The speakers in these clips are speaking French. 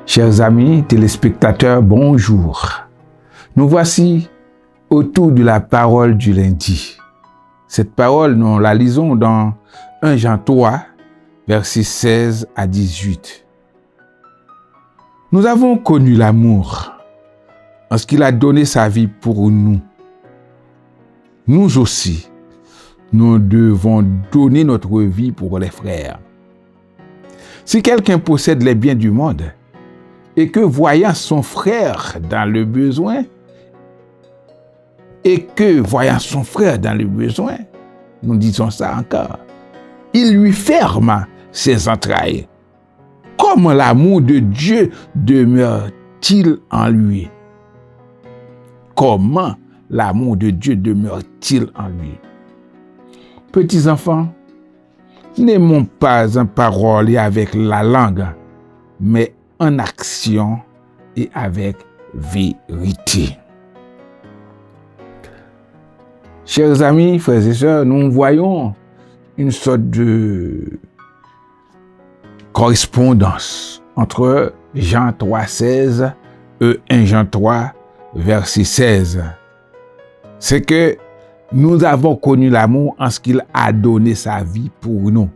Chers amis téléspectateurs, bonjour. Nous voici autour de la parole du lundi. Cette parole, nous la lisons dans 1 Jean 3, versets 16 à 18. Nous avons connu l'amour en ce qu'il a donné sa vie pour nous. Nous aussi, nous devons donner notre vie pour les frères. Si quelqu'un possède les biens du monde et que voyant son frère dans le besoin, nous disons ça encore, il lui ferme ses entrailles. Comment l'amour de Dieu demeure-t-il en lui? Comment l'amour de Dieu demeure-t-il en lui? Petits enfants, n'aimons pas en parole et avec la langue, mais en action et avec vérité. Chers amis, frères et sœurs, nous voyons une sorte de correspondance entre Jean 3, 16 et 1 Jean 3, verset 16. C'est que nous avons connu l'amour en ce qu'il a donné sa vie pour nous.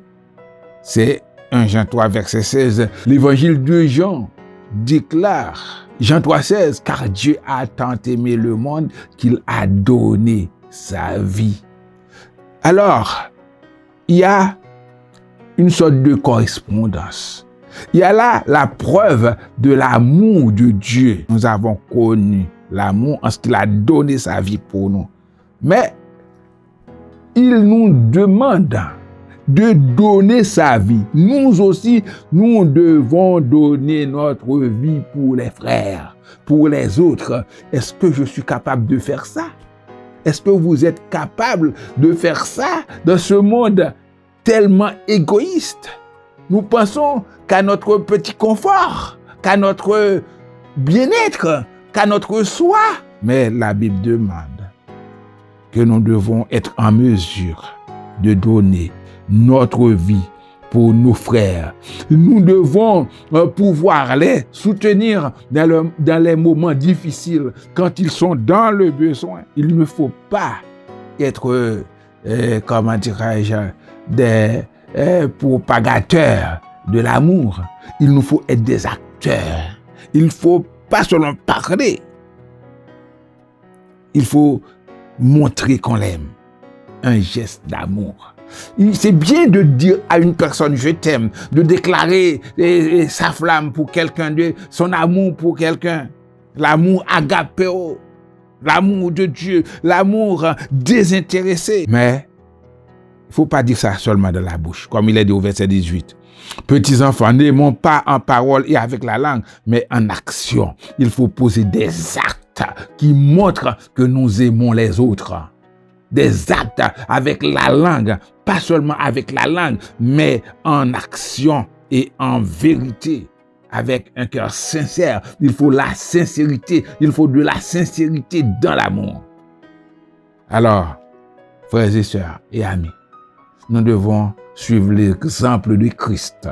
C'est 1 Jean 3, verset 16. L'évangile de Jean déclare, Jean 3, 16, car Dieu a tant aimé le monde qu'il a donné sa vie. Alors, il y a une sorte de correspondance. Il y a là la preuve de l'amour de Dieu. Nous avons connu l'amour en ce qu'il a donné sa vie pour nous. Mais il nous demande de donner sa vie. Nous aussi, nous devons donner notre vie pour les frères, pour les autres. Est-ce que je suis capable de faire ça? Est-ce que vous êtes capable de faire ça dans ce monde tellement égoïste? Nous pensons qu'à notre petit confort, qu'à notre bien-être, qu'à notre soi. Mais la Bible demande que nous devons être en mesure de donner notre vie pour nos frères. Nous devons pouvoir les soutenir dans les moments difficiles, quand ils sont dans le besoin. Il ne faut pas être, comment dirais-je, des propagateurs de l'amour. Il nous faut être des acteurs. Il ne faut pas seulement parler. Il faut montrer qu'on l'aime. Un geste d'amour. C'est bien de dire à une personne je t'aime, de déclarer sa flamme pour quelqu'un, son amour pour quelqu'un, l'amour agapéo, l'amour de Dieu, l'amour désintéressé. Mais il ne faut pas dire ça seulement de la bouche, comme il est dit au verset 18. Petits enfants, n'aimons pas en parole et avec la langue, mais en action. Il faut poser des actes qui montrent que nous aimons les autres. Des actes avec la langue, pas seulement avec la langue, mais en action et en vérité, avec un cœur sincère. Il faut la sincérité, il faut de la sincérité dans l'amour. Alors, frères et sœurs et amis, nous devons suivre l'exemple de Christ,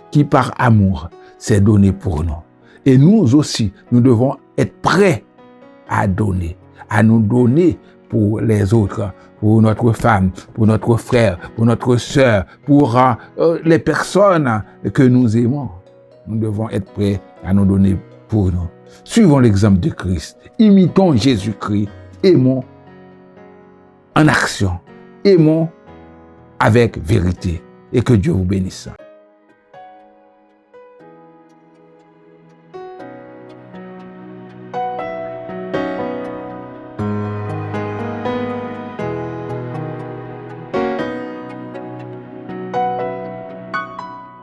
qui par amour s'est donné pour nous. Et nous aussi, nous devons être prêts à nous donner pour les autres, pour notre femme, pour notre frère, pour notre sœur, pour les personnes que nous aimons. Nous devons être prêts à nous donner pour nous. Suivons l'exemple de Christ. Imitons Jésus-Christ. Aimons en action. Aimons avec vérité. Et que Dieu vous bénisse.